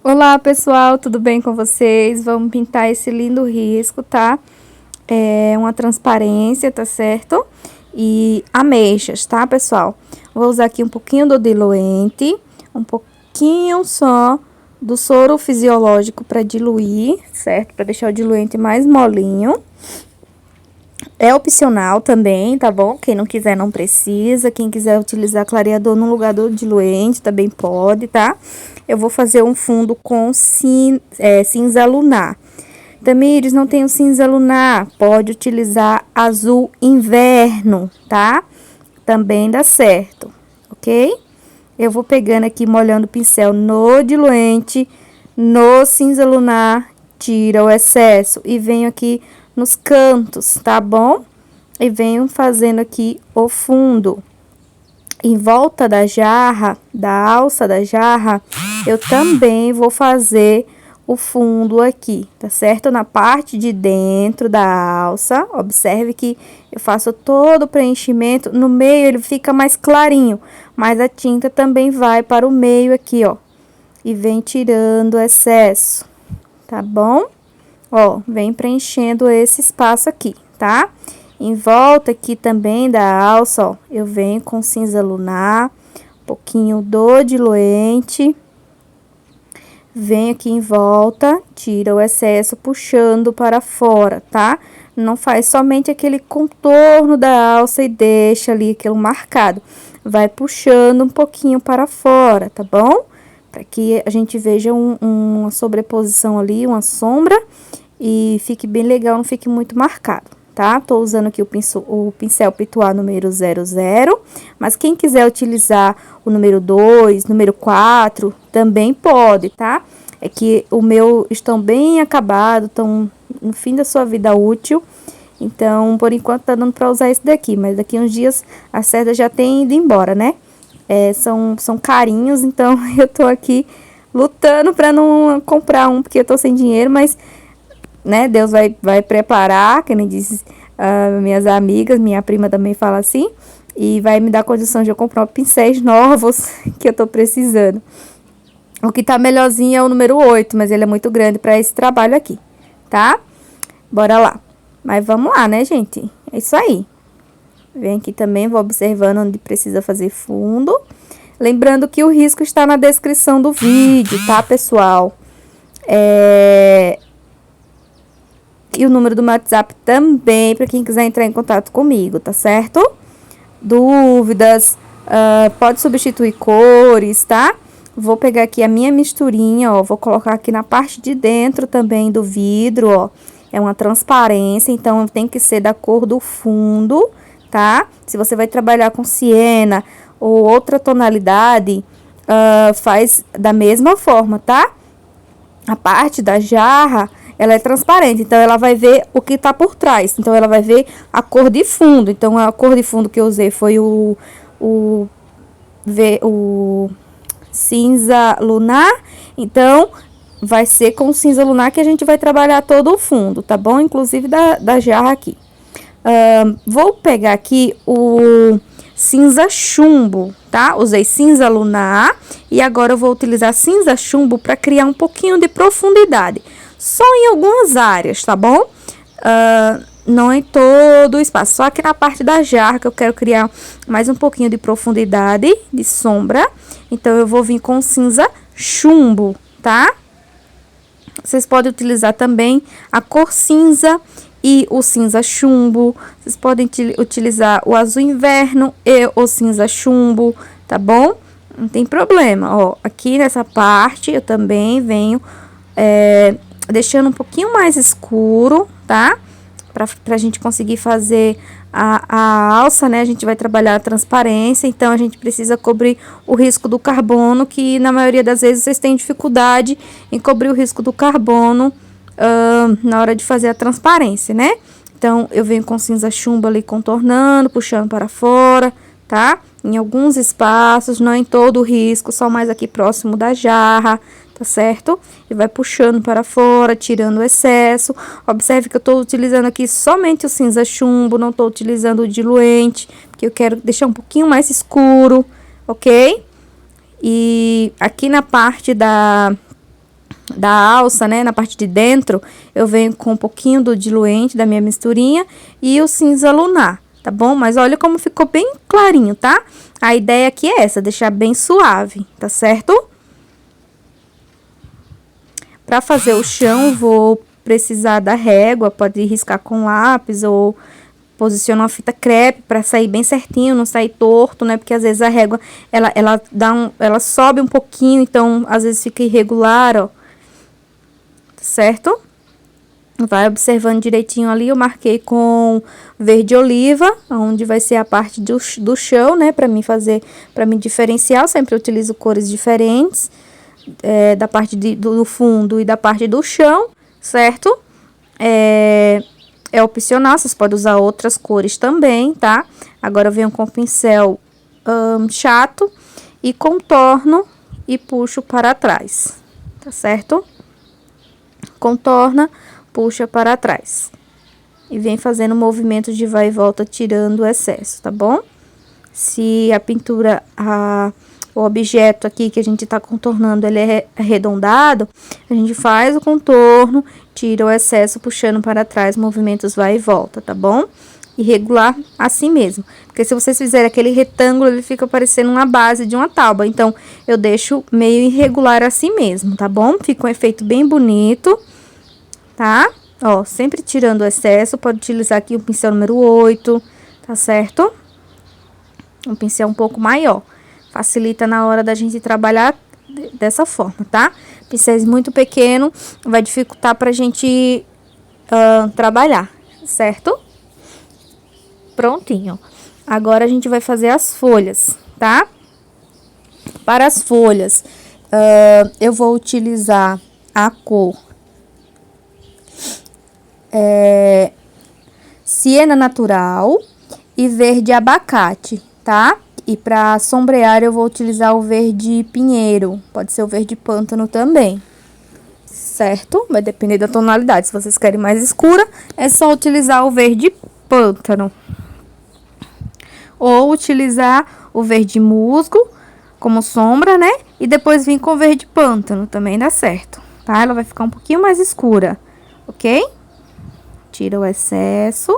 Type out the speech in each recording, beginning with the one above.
Olá pessoal, tudo bem com vocês? Vamos pintar esse lindo risco, tá? É uma transparência, tá certo? E ameixas, tá pessoal? Vou usar aqui um pouquinho do diluente, um pouquinho só do soro fisiológico para diluir, certo? Para deixar o diluente mais molinho. É opcional também, tá bom? Quem não quiser não precisa. Quem quiser utilizar clareador no lugar do diluente também pode, tá? Eu vou fazer um fundo com cinza lunar. Tamires, não tem o cinza lunar, pode utilizar azul inverno, tá? Também dá certo, ok? Eu vou pegando aqui, molhando o pincel no diluente, no cinza lunar, tira o excesso e venho aqui nos cantos, tá bom? E venho fazendo aqui o fundo. Em volta da jarra, da alça da jarra, eu também vou fazer o fundo aqui, tá certo? Na parte de dentro da alça, observe que eu faço todo o preenchimento, no meio ele fica mais clarinho, mas a tinta também vai para o meio aqui, ó, e vem tirando o excesso, tá bom? Ó, vem preenchendo esse espaço aqui, tá? Em volta aqui também da alça, ó, eu venho com cinza lunar, um pouquinho do diluente. Venho aqui em volta, tira o excesso puxando para fora, tá? Não faz somente aquele contorno da alça e deixa ali aquilo marcado. Vai puxando um pouquinho para fora, tá bom? Para que a gente veja uma sobreposição ali, uma sombra e fique bem legal, não fique muito marcado, tá? Tô usando aqui o pincel Pituá número 00, mas quem quiser utilizar o número 2, número 4, também pode, tá? É que o meu estão bem acabado, estão no fim da sua vida útil, então, por enquanto tá dando pra usar esse daqui, mas daqui uns dias a cerda já tem ido embora, né? São carinhos, então eu tô aqui lutando pra não comprar um, porque eu tô sem dinheiro, mas né, Deus vai preparar, que nem diz minhas amigas, minha prima também fala assim, e vai me dar condição de eu comprar pincéis novos que eu tô precisando. O que tá melhorzinho é o número 8, mas ele é muito grande para esse trabalho aqui, tá? Bora lá. Mas vamos lá, né, gente? É isso aí. Vem aqui também, vou observando onde precisa fazer fundo. Lembrando que o risco está na descrição do vídeo, tá, pessoal? E o número do WhatsApp também, para quem quiser entrar em contato comigo, tá certo? Dúvidas, pode substituir cores, tá? Vou pegar aqui a minha misturinha, ó, vou colocar aqui na parte de dentro também do vidro, ó. É uma transparência, então tem que ser da cor do fundo, tá? Se você vai trabalhar com siena ou outra tonalidade, faz da mesma forma, tá? A parte da jarra, ela é transparente, então ela vai ver o que tá por trás. Então ela vai ver a cor de fundo. Então a cor de fundo que eu usei foi o cinza lunar. Então vai ser com o cinza lunar que a gente vai trabalhar todo o fundo, tá bom? Inclusive da jarra aqui. Vou pegar aqui o cinza chumbo, tá? Usei cinza lunar e agora eu vou utilizar cinza chumbo para criar um pouquinho de profundidade. Só em algumas áreas, tá bom? Não em todo o espaço, só aqui na parte da jarra que eu quero criar mais um pouquinho de profundidade, de sombra. Então, eu vou vir com cinza chumbo, tá? Vocês podem utilizar também a cor cinza e o cinza chumbo. Vocês podem utilizar o azul inverno e o cinza chumbo, tá bom? Não tem problema, ó. Aqui nessa parte eu também venho deixando um pouquinho mais escuro, tá? Pra gente conseguir fazer a alça, né? A gente vai trabalhar a transparência, então a gente precisa cobrir o risco do carbono, que na maioria das vezes vocês têm dificuldade em cobrir o risco do carbono na hora de fazer a transparência, né? Então, eu venho com cinza chumbo ali contornando, puxando para fora, tá? Em alguns espaços, não em todo o risco, só mais aqui próximo da jarra, tá certo? E vai puxando para fora, tirando o excesso. Observe que eu tô utilizando aqui somente o cinza chumbo, não tô utilizando o diluente, porque eu quero deixar um pouquinho mais escuro, ok? E aqui na parte da alça, né, na parte de dentro, eu venho com um pouquinho do diluente da minha misturinha e o cinza lunar, tá bom? Mas olha como ficou bem clarinho, tá? A ideia aqui é essa, deixar bem suave, tá certo? Para fazer o chão, vou precisar da régua, pode riscar com lápis ou posicionar uma fita crepe para sair bem certinho, não sair torto, né? Porque às vezes a régua, ela sobe um pouquinho, então às vezes fica irregular, ó. Certo? Vai observando direitinho ali, eu marquei com verde oliva, onde vai ser a parte do chão, né? Para mim diferenciar, eu sempre utilizo cores diferentes, da parte do fundo e da parte do chão, certo? É opcional, vocês podem usar outras cores também, tá? Agora eu venho com o pincel chato e contorno e puxo para trás, tá certo? Contorna, puxa para trás. E vem fazendo movimentos de vai e volta, tirando o excesso, tá bom? Se a pintura, o objeto aqui que a gente tá contornando, ele é arredondado, a gente faz o contorno, tira o excesso, puxando para trás, movimentos vai e volta, tá bom? E regular assim mesmo. Porque se vocês fizerem aquele retângulo, ele fica parecendo uma base de uma tábua. Então, eu deixo meio irregular assim mesmo, tá bom? Fica um efeito bem bonito, tá? Ó, sempre tirando o excesso, pode utilizar aqui o pincel número 8, tá certo? Um pincel um pouco maior. Facilita na hora da gente trabalhar dessa forma, tá? Pincéis muito pequeno vai dificultar pra gente trabalhar, certo? Prontinho. Agora a gente vai fazer as folhas, tá? Para as folhas, eu vou utilizar a cor siena natural e verde abacate, tá? E para sombrear eu vou utilizar o verde pinheiro, pode ser o verde pântano também, certo? Vai depender da tonalidade, se vocês querem mais escura, é só utilizar o verde pântano. Ou utilizar o verde musgo como sombra, né? E depois vir com o verde pântano, também dá certo, tá? Ela vai ficar um pouquinho mais escura, ok? Tira o excesso.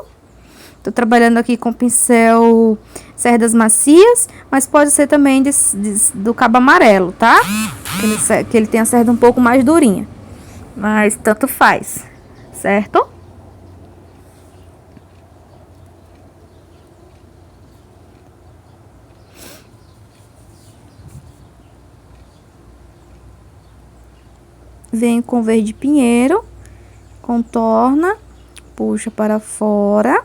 Tô trabalhando aqui com pincel cerdas macias, mas pode ser também do cabo amarelo, tá? Que ele tem a cerda um pouco mais durinha. Mas tanto faz, certo? Venho com verde pinheiro, contorna, puxa para fora,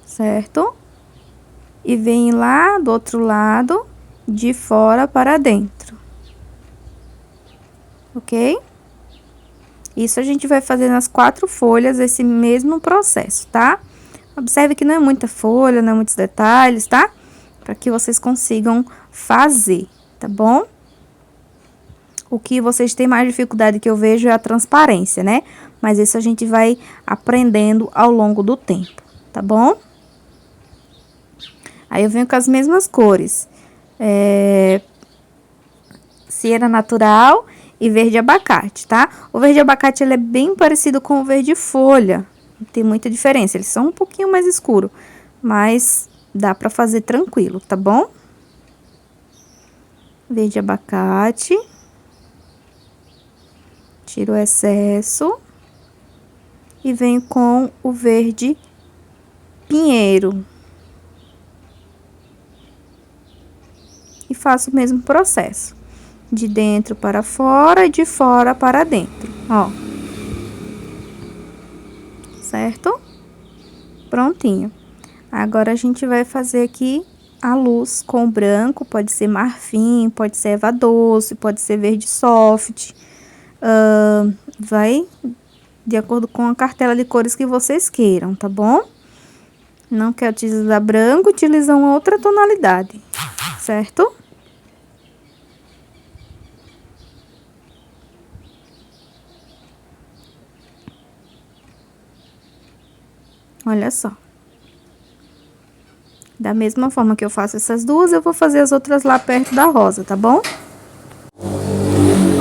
certo? E vem lá do outro lado, de fora para dentro, ok? Isso a gente vai fazer nas 4 folhas, esse mesmo processo, tá? Observe que não é muita folha, não é muitos detalhes, tá? Para que vocês consigam fazer, tá bom? O que vocês têm mais dificuldade que eu vejo é a transparência, né? Mas isso a gente vai aprendendo ao longo do tempo, tá bom? Aí eu venho com as mesmas cores. Siena natural e verde abacate, tá? O verde abacate, ele é bem parecido com o verde folha. Não tem muita diferença, eles são um pouquinho mais escuro, mas dá pra fazer tranquilo, tá bom? Verde abacate. Tiro o excesso. E venho com o verde pinheiro. E faço o mesmo processo. De dentro para fora e de fora para dentro, ó. Certo? Prontinho. Agora, a gente vai fazer aqui a luz com branco. Pode ser marfim, pode ser eva doce, pode ser verde soft. Vai de acordo com a cartela de cores que vocês queiram, tá bom? Não quer utilizar branco, utiliza uma outra tonalidade, certo? Olha só. Da mesma forma que eu faço essas duas, eu vou fazer as outras lá perto da rosa, tá bom?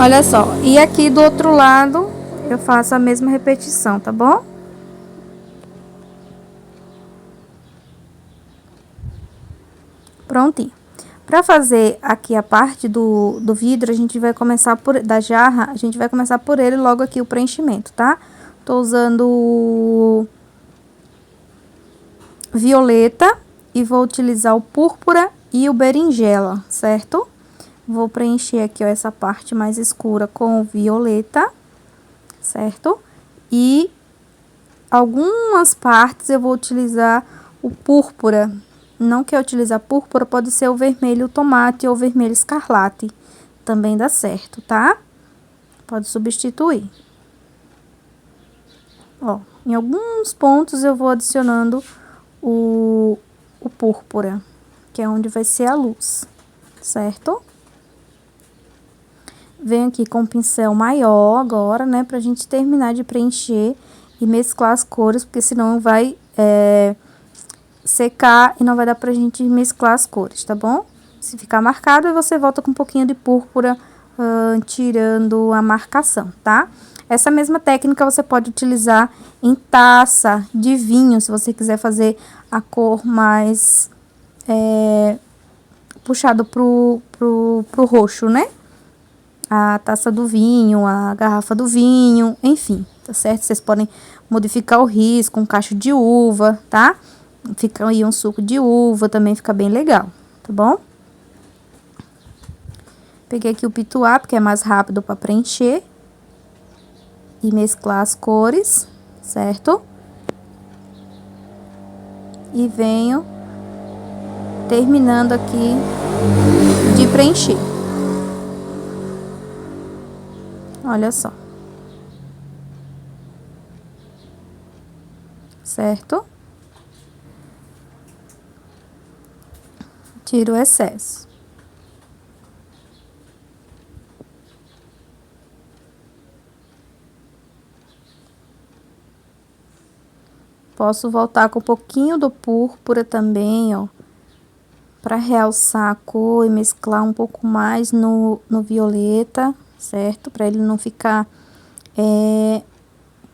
Olha só, e aqui do outro lado eu faço a mesma repetição, tá bom? Prontinho. Para fazer aqui a parte do vidro, a gente vai começar por, da jarra, a gente vai começar por ele logo aqui o preenchimento, tá? Tô usando violeta e vou utilizar o púrpura e o berinjela, certo? Vou preencher aqui, ó, essa parte mais escura com o violeta, certo? E algumas partes eu vou utilizar o púrpura. Não quer utilizar púrpura, pode ser o vermelho tomate ou o vermelho escarlate. Também dá certo, tá? Pode substituir. Ó, em alguns pontos eu vou adicionando o púrpura, que é onde vai ser a luz, certo? Venho aqui com um pincel maior agora, né, pra gente terminar de preencher e mesclar as cores, porque senão vai secar e não vai dar pra gente mesclar as cores, tá bom? Se ficar marcado, aí você volta com um pouquinho de púrpura, tirando a marcação, tá? Essa mesma técnica você pode utilizar em taça de vinho, se você quiser fazer a cor mais puxado pro roxo, né? A taça do vinho, a garrafa do vinho, enfim, tá certo? Vocês podem modificar o risco com cacho de uva, tá? Fica aí um suco de uva, também fica bem legal, tá bom? Peguei aqui o pituá, porque é mais rápido para preencher e mesclar as cores, certo? E venho terminando aqui de preencher. Olha só. Certo? Tiro o excesso. Posso voltar com um pouquinho do púrpura também, ó, para realçar a cor e mesclar um pouco mais no violeta, certo? Para ele não ficar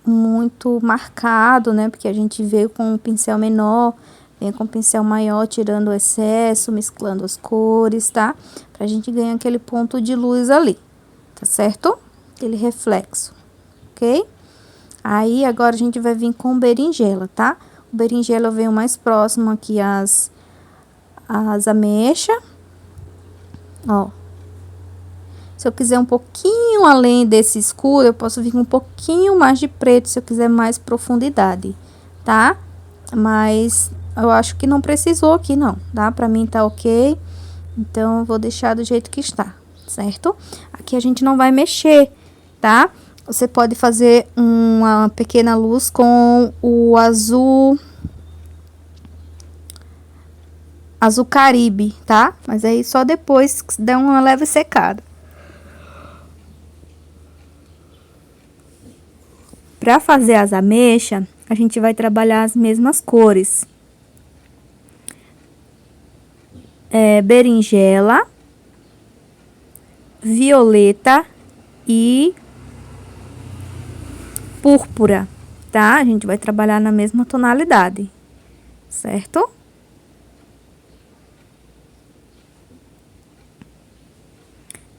muito marcado, né? Porque a gente veio com um pincel menor, vem com um pincel maior, tirando o excesso, mesclando as cores, tá? Pra gente ganhar aquele ponto de luz ali, tá certo? Aquele reflexo, ok? Aí, agora a gente vai vir com o berinjela, tá? O berinjela eu venho mais próximo aqui às ameixas, ó. Se eu quiser um pouquinho além desse escuro, eu posso vir com um pouquinho mais de preto, se eu quiser mais profundidade, tá? Mas eu acho que não precisou aqui, não, tá? Pra mim tá ok, então eu vou deixar do jeito que está, certo? Aqui a gente não vai mexer, tá? Você pode fazer uma pequena luz com o azul Caribe, tá? Mas aí só depois que der uma leve secada. Para fazer as ameixas, a gente vai trabalhar as mesmas cores. Berinjela, violeta e púrpura, tá? A gente vai trabalhar na mesma tonalidade, certo?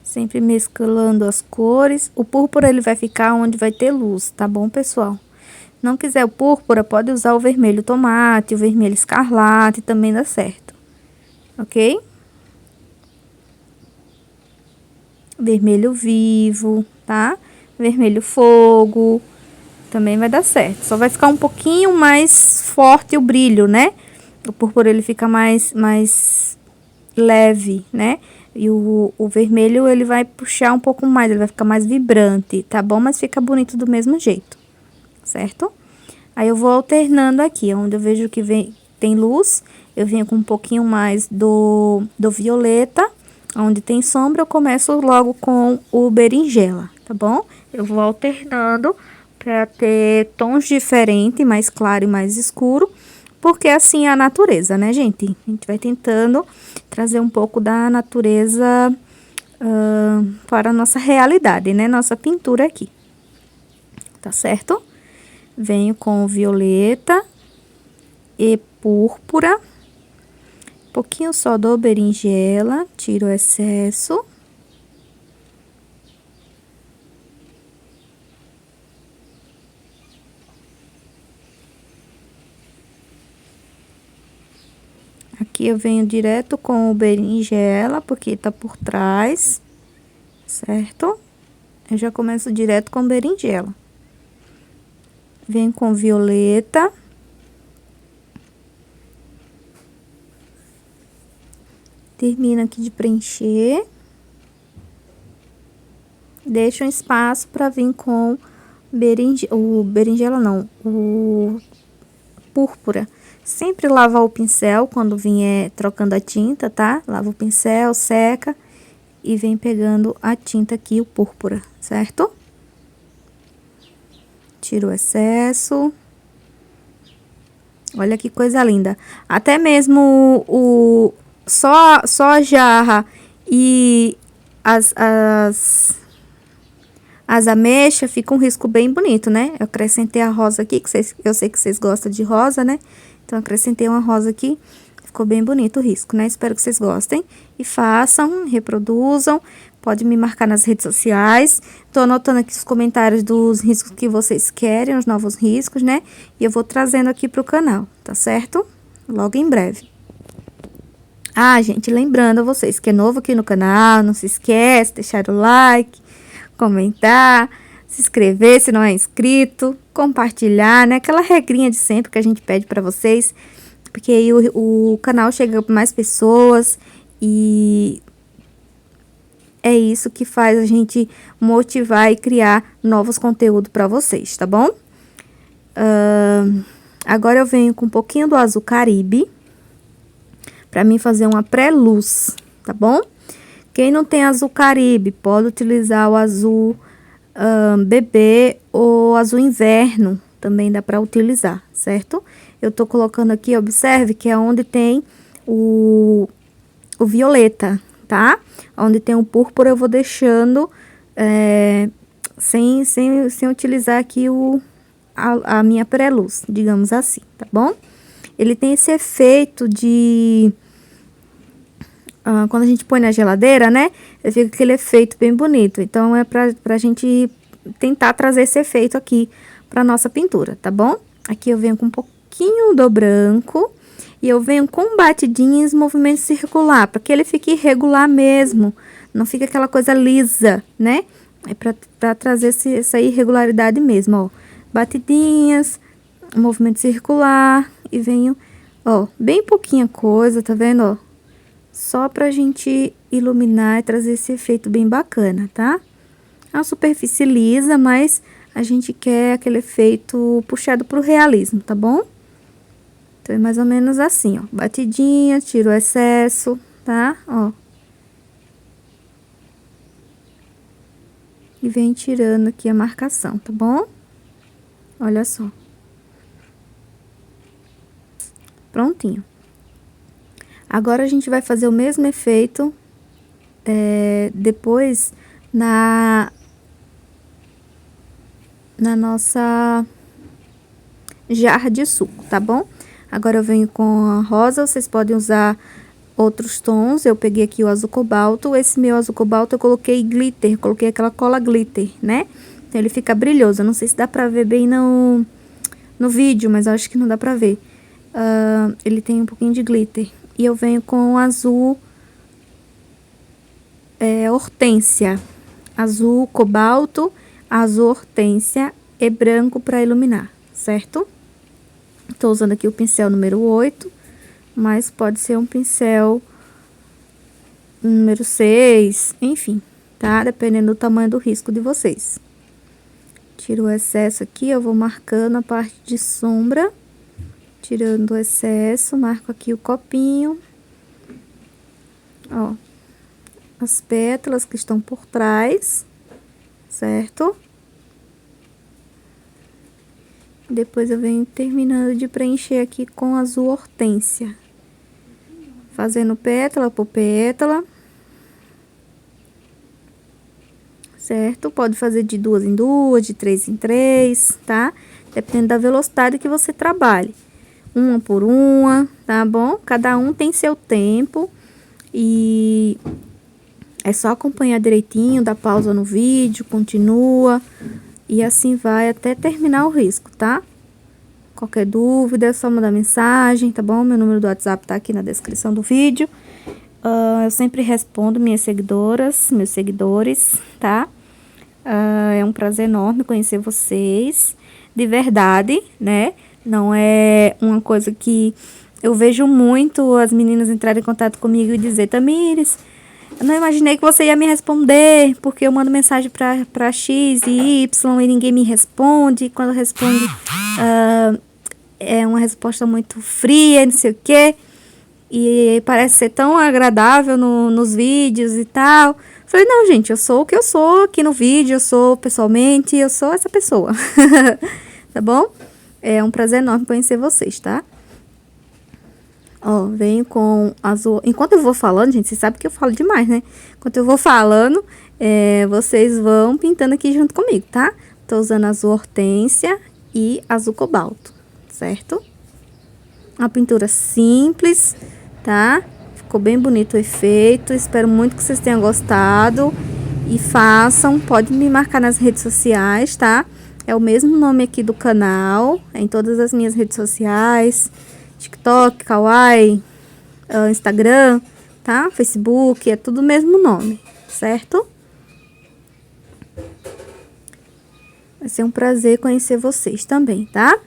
Sempre mesclando as cores. O púrpura ele vai ficar onde vai ter luz, tá bom, pessoal? Não quiser o púrpura, pode usar o vermelho tomate, o vermelho escarlate, também dá certo, ok? Vermelho vivo, tá? Vermelho fogo, também vai dar certo. Só vai ficar um pouquinho mais forte o brilho, né? O púrpura ele fica mais leve, né? E o vermelho, ele vai puxar um pouco mais, ele vai ficar mais vibrante, tá bom? Mas fica bonito do mesmo jeito, certo? Aí eu vou alternando aqui, onde eu vejo que tem luz, eu venho com um pouquinho mais do violeta. Onde tem sombra, eu começo logo com o berinjela, tá bom? Eu vou alternando para ter tons diferentes, mais claro e mais escuro. Porque assim é a natureza, né, gente? A gente vai tentando trazer um pouco da natureza para a nossa realidade, né? Nossa pintura aqui. Tá certo? Venho com violeta e púrpura. Um pouquinho só do berinjela, tiro o excesso. Aqui eu venho direto com o berinjela, porque tá por trás, certo? Eu já começo direto com berinjela. Venho com violeta. Termino aqui de preencher. Deixo um espaço para vir com berinjela não, o púrpura. Sempre lavar o pincel quando vier trocando a tinta, tá? Lava o pincel, seca e vem pegando a tinta aqui, o púrpura, certo? Tiro o excesso. Olha que coisa linda. Até mesmo só a jarra e as ameixas fica um risco bem bonito, né? Eu acrescentei a rosa aqui, que eu sei que vocês gostam de rosa, né? Então, acrescentei uma rosa aqui, ficou bem bonito o risco, né? Espero que vocês gostem e façam, reproduzam. Pode me marcar nas redes sociais. Tô anotando aqui os comentários dos riscos que vocês querem, os novos riscos, né? E eu vou trazendo aqui pro canal, tá certo? Logo em breve. Ah, gente, lembrando a vocês que é novo aqui no canal, não se esquece, deixar o like, comentar, se inscrever se não é inscrito, compartilhar, né? Aquela regrinha de sempre que a gente pede pra vocês, porque aí o canal chega para mais pessoas e é isso que faz a gente motivar e criar novos conteúdos pra vocês, tá bom? Agora eu venho com um pouquinho do azul Caribe, pra mim fazer uma pré-luz, tá bom? Quem não tem azul Caribe, pode utilizar o azul bebê ou azul inverno, também dá pra utilizar, certo? Eu tô colocando aqui, observe que é onde tem o violeta, tá? Onde tem o púrpura eu vou deixando sem utilizar aqui a minha pré-luz, digamos assim, tá bom? Ele tem esse efeito de... quando a gente põe na geladeira, né? Ele fica aquele efeito bem bonito. Então, é pra gente tentar trazer esse efeito aqui pra nossa pintura, tá bom? Aqui eu venho com um pouquinho do branco. E eu venho com batidinhas, movimento circular, para que ele fique irregular mesmo. Não fica aquela coisa lisa, né? É pra trazer essa irregularidade mesmo, ó. Batidinhas, movimento circular. E venho, ó, bem pouquinha coisa, tá vendo, ó? Só pra gente iluminar e trazer esse efeito bem bacana, tá? É uma superfície lisa, mas a gente quer aquele efeito puxado pro realismo, tá bom? Então, é mais ou menos assim, ó. Batidinha, tiro o excesso, tá? Ó. E vem tirando aqui a marcação, tá bom? Olha só. Prontinho. Agora, a gente vai fazer o mesmo efeito depois na nossa jarra de suco, tá bom? Agora eu venho com a rosa, vocês podem usar outros tons. Eu peguei aqui o azul cobalto. Esse meu azul cobalto eu coloquei glitter, coloquei aquela cola glitter, né? Então ele fica brilhoso. Eu não sei se dá pra ver bem no vídeo, mas eu acho que não dá pra ver. Ele tem um pouquinho de glitter. E eu venho com o azul hortênsia. Azul cobalto, azul hortênsia e branco pra iluminar, certo? Tô usando aqui o pincel número 8, mas pode ser um pincel número 6, enfim, tá? Dependendo do tamanho do risco de vocês. Tiro o excesso aqui, eu vou marcando a parte de sombra, tirando o excesso, marco aqui o copinho, ó, as pétalas que estão por trás, certo? Depois eu venho terminando de preencher aqui com azul hortênsia. Fazendo pétala por pétala. certo? Pode fazer de 2 em 2, de 3 em 3, tá? Dependendo da velocidade que você trabalhe. Uma por uma, tá bom? Cada um tem seu tempo e é só acompanhar direitinho, dar pausa no vídeo, continua e assim vai até terminar o risco, tá? Qualquer dúvida é só mandar mensagem, tá bom? Meu número do WhatsApp tá aqui na descrição do vídeo. Eu sempre respondo minhas seguidoras, meus seguidores, tá? É um prazer enorme conhecer vocês, de verdade, né? Não é uma coisa que eu vejo muito as meninas entrarem em contato comigo e dizer: Tamires, eu não imaginei que você ia me responder, porque eu mando mensagem pra X e Y e ninguém me responde. E quando responde, é uma resposta muito fria, não sei o quê. E parece ser tão agradável nos vídeos e tal. Falei, não, gente, eu sou o que eu sou aqui no vídeo, eu sou pessoalmente, eu sou essa pessoa. Tá bom? É um prazer enorme conhecer vocês, tá? Ó, venho com azul. Enquanto eu vou falando, gente, vocês sabem que eu falo demais, né? Enquanto eu vou falando, vocês vão pintando aqui junto comigo, tá? Tô usando azul hortênsia e azul cobalto, certo? Uma pintura simples, tá? Ficou bem bonito o efeito. Espero muito que vocês tenham gostado. E façam, pode me marcar nas redes sociais, tá? É o mesmo nome aqui do canal, em todas as minhas redes sociais. TikTok, Kawaii, Instagram, tá? Facebook, é tudo o mesmo nome, certo? Vai ser um prazer conhecer vocês também, tá?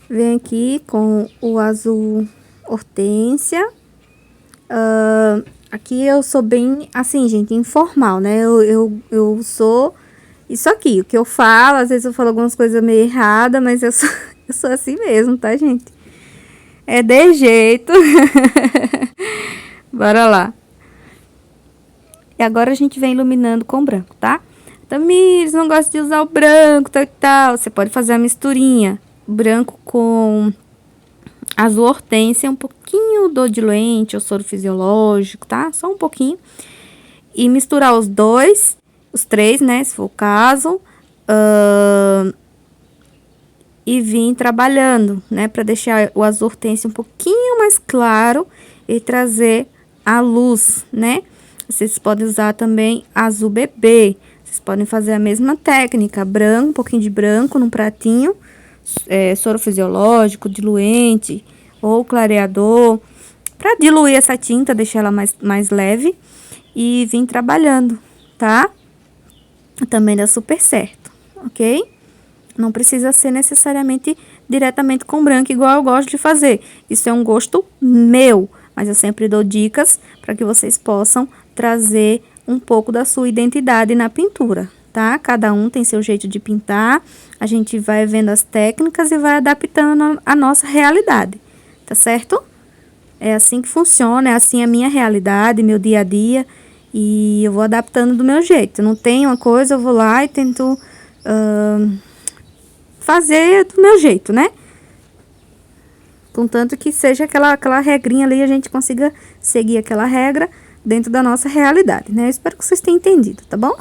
Venho aqui com o azul hortência. Aqui eu sou bem, assim, gente, informal, né? Eu sou isso aqui, o que eu falo, às vezes eu falo algumas coisas meio erradas, mas eu sou assim mesmo, tá, gente? É de jeito. Bora lá. E agora a gente vem iluminando com branco, tá? Tamires, não gosto de usar o branco, tal e tal. Você pode fazer a misturinha. Branco com azul hortência, um pouquinho do diluente ou soro fisiológico, tá? Só um pouquinho. E misturar os dois, os três, né? Se for o caso. E vim trabalhando, né? Pra deixar o azul hortência um pouquinho mais claro e trazer a luz, né? Vocês podem usar também azul bebê. Vocês podem fazer a mesma técnica. Branco, um pouquinho de branco num pratinho. Soro fisiológico, diluente ou clareador, para diluir essa tinta, deixar ela mais leve e vim trabalhando, tá? Também dá super certo, ok? Não precisa ser necessariamente diretamente com branco, igual eu gosto de fazer. Isso é um gosto meu, mas eu sempre dou dicas para que vocês possam trazer um pouco da sua identidade na pintura, tá? Cada um tem seu jeito de pintar, a gente vai vendo as técnicas e vai adaptando a nossa realidade, tá certo? É assim que funciona, é assim a minha realidade, meu dia a dia, e eu vou adaptando do meu jeito. Eu não tenho uma coisa, eu vou lá e tento fazer do meu jeito, né? Contanto que seja aquela regrinha ali, a gente consiga seguir aquela regra dentro da nossa realidade, né? Eu espero que vocês tenham entendido, tá bom?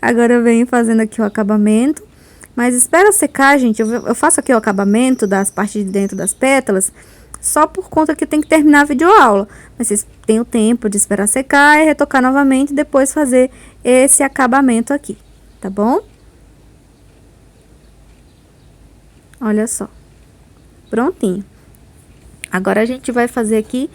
Agora eu venho fazendo aqui o acabamento, mas espera secar, gente. Eu faço aqui o acabamento das partes de dentro das pétalas, só por conta que tem que terminar a videoaula. Mas vocês têm o tempo de esperar secar e retocar novamente e depois fazer esse acabamento aqui, tá bom? Olha só. Prontinho. Agora a gente vai fazer aqui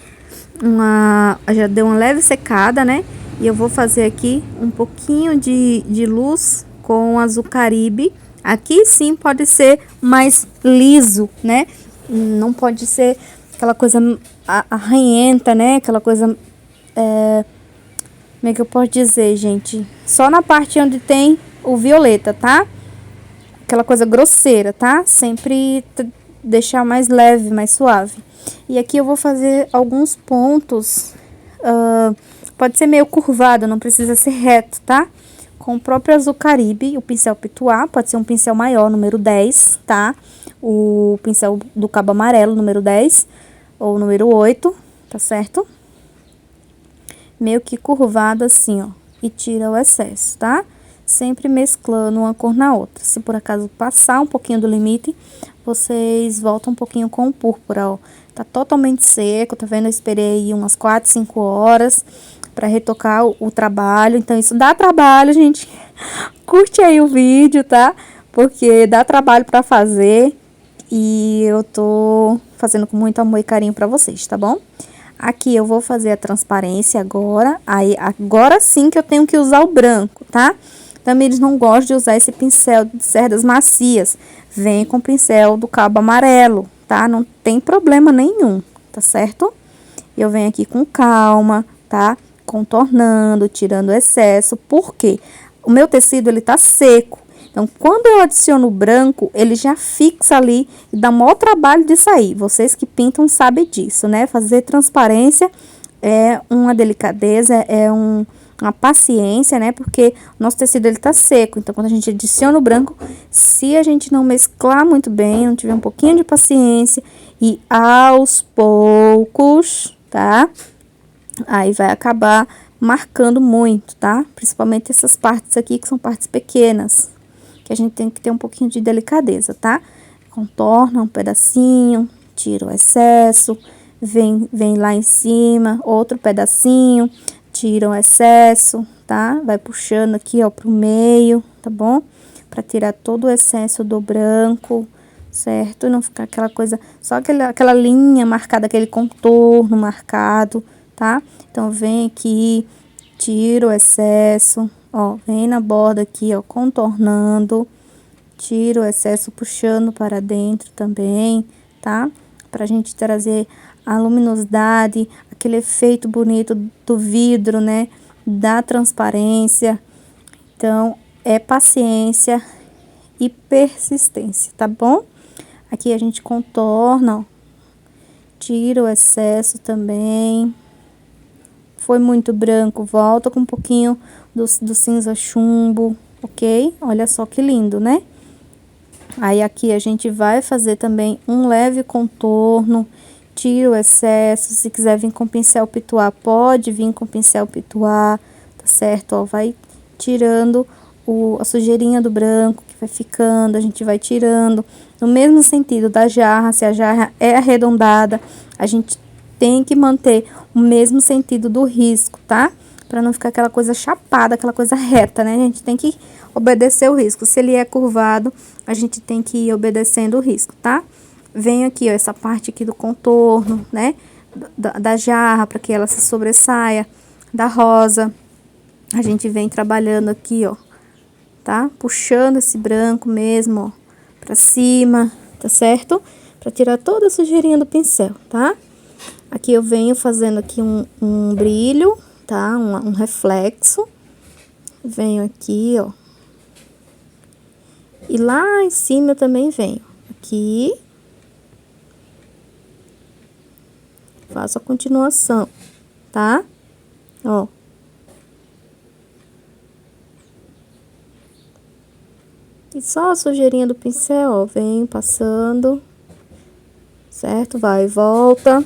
já deu uma leve secada, né? E eu vou fazer aqui um pouquinho de luz com azul caribe. Aqui sim pode ser mais liso, né? Não pode ser aquela coisa arranhenta, né? Aquela coisa, como é que eu posso dizer, gente? Só na parte onde tem o violeta, tá? Aquela coisa grosseira, tá? Sempre deixar mais leve, mais suave. E aqui eu vou fazer alguns pontos, pode ser meio curvado, não precisa ser reto, tá? Com o próprio azul caribe, o pincel pituá, pode ser um pincel maior, número 10, tá? O pincel do cabo amarelo, número 10, ou número 8, tá certo? Meio que curvado assim, ó, e tira o excesso, tá? Sempre mesclando uma cor na outra. Se por acaso passar um pouquinho do limite, vocês voltam um pouquinho com o púrpura, ó. Tá totalmente seco, tá vendo? Eu esperei aí umas 4, 5 horas pra retocar o trabalho. Então, isso dá trabalho, gente. Curte aí o vídeo, tá? Porque dá trabalho pra fazer. E eu tô fazendo com muito amor e carinho pra vocês, tá bom? Aqui eu vou fazer a transparência agora. Aí, agora sim que eu tenho que usar o branco, tá? Também eles não gostam de usar esse pincel de cerdas macias. Vem com o pincel do cabo amarelo, tá? Não tem problema nenhum, tá certo? Eu venho aqui com calma, tá? Contornando, tirando o excesso. Por quê? O meu tecido, ele tá seco. Então, quando eu adiciono o branco, ele já fixa ali e dá maior trabalho de sair. Vocês que pintam sabem disso, né? Fazer transparência é uma delicadeza, uma paciência, né? Porque o nosso tecido, ele tá seco. Então, quando a gente adiciona o branco, se a gente não mesclar muito bem, não tiver um pouquinho de paciência e aos poucos, tá? Aí vai acabar marcando muito, tá? Principalmente essas partes aqui, que são partes pequenas, que a gente tem que ter um pouquinho de delicadeza, tá? Contorna um pedacinho, tira o excesso, vem lá em cima, outro pedacinho, tira o excesso, tá? Vai puxando aqui, ó, pro meio, tá bom? Pra tirar todo o excesso do branco, certo? E não ficar aquela coisa, só aquela linha marcada, aquele contorno marcado, tá? Então, vem aqui, tira o excesso, ó, vem na borda aqui, ó, contornando, tira o excesso, puxando para dentro também, tá? Pra gente trazer a luminosidade, aquele efeito bonito do vidro, né? Da transparência. Então, é paciência e persistência, tá bom? Aqui a gente contorna, ó, tira o excesso também. Foi muito branco, volta com um pouquinho do cinza chumbo, ok? Olha só que lindo, né? Aí aqui a gente vai fazer também um leve contorno, tira o excesso. Se quiser vir com pincel pituá, pode vir com pincel pituá, tá certo? Ó, vai tirando a sujeirinha do branco que vai ficando, a gente vai tirando. No mesmo sentido da jarra, se a jarra é arredondada, a gente tem que manter o mesmo sentido do risco, tá? Pra não ficar aquela coisa chapada, aquela coisa reta, né? A gente tem que obedecer o risco. Se ele é curvado, a gente tem que ir obedecendo o risco, tá? Venho aqui, ó, essa parte aqui do contorno, né? Da jarra, para que ela se sobressaia. Da rosa. A gente vem trabalhando aqui, ó, tá? Puxando esse branco mesmo, ó, pra cima, tá certo? Pra tirar toda a sujeirinha do pincel, tá? Aqui eu venho fazendo aqui um brilho, tá? Um reflexo. Venho aqui, ó. E lá em cima eu também venho. Aqui. Faço a continuação, tá? Ó. E só a sujeirinha do pincel, ó, venho passando. Certo? Vai e volta.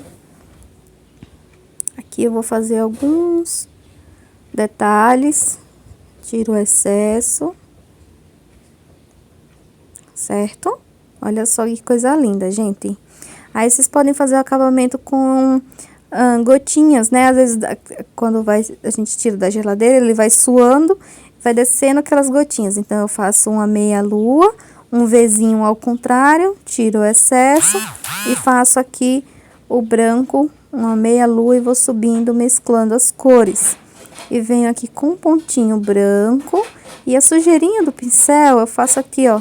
Aqui eu vou fazer alguns detalhes. Tiro o excesso. Certo? Olha só que coisa linda, gente. Aí, vocês podem fazer o acabamento com gotinhas, né? Às vezes, quando a gente tira da geladeira, ele vai suando, vai descendo aquelas gotinhas. Então, eu faço uma meia lua, um Vzinho ao contrário, tiro o excesso e faço aqui o branco, uma meia lua, e vou subindo, mesclando as cores. E venho aqui com um pontinho branco e a sujeirinha do pincel eu faço aqui, ó,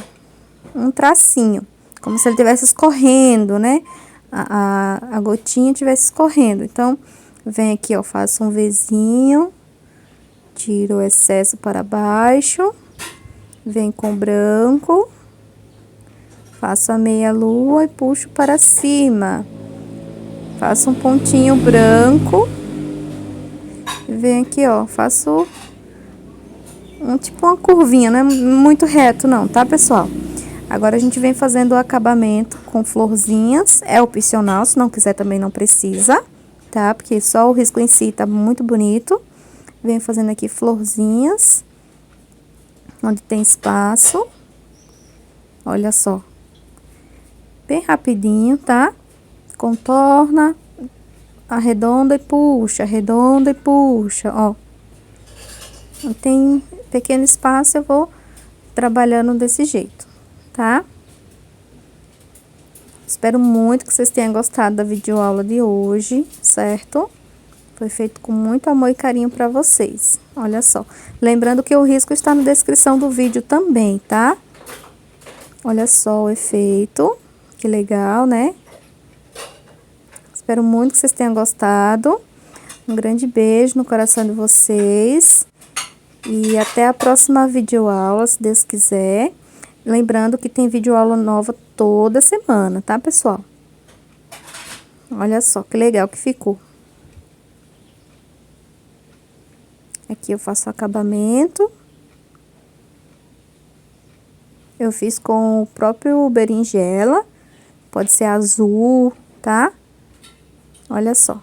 um tracinho, como se ele estivesse escorrendo, né? A gotinha estivesse escorrendo. Então, vem aqui, ó, faço um Vzinho, tiro o excesso para baixo, vem com branco, faço a meia lua e puxo para cima. Faço um pontinho branco, e venho aqui, ó, faço tipo uma curvinha, não é muito reto não, tá, pessoal? Agora, a gente vem fazendo o acabamento com florzinhas, é opcional, se não quiser também não precisa, tá? Porque só o risco em si tá muito bonito. Venho fazendo aqui florzinhas, onde tem espaço. Olha só. Bem rapidinho, tá? Contorna, arredonda e puxa, arredonda e puxa, ó. Tem pequeno espaço, eu vou trabalhando desse jeito, tá? Espero muito que vocês tenham gostado da videoaula de hoje, certo? Foi feito com muito amor e carinho pra vocês. Olha só. Lembrando que o risco está na descrição do vídeo também, tá? Olha só o efeito. Que legal, né? Espero muito que vocês tenham gostado. Um grande beijo no coração de vocês. E até a próxima videoaula, se Deus quiser. Lembrando que tem videoaula nova toda semana, tá, pessoal? Olha só que legal que ficou. Aqui eu faço o acabamento. Eu fiz com o próprio berinjela. Pode ser azul, tá? Olha só.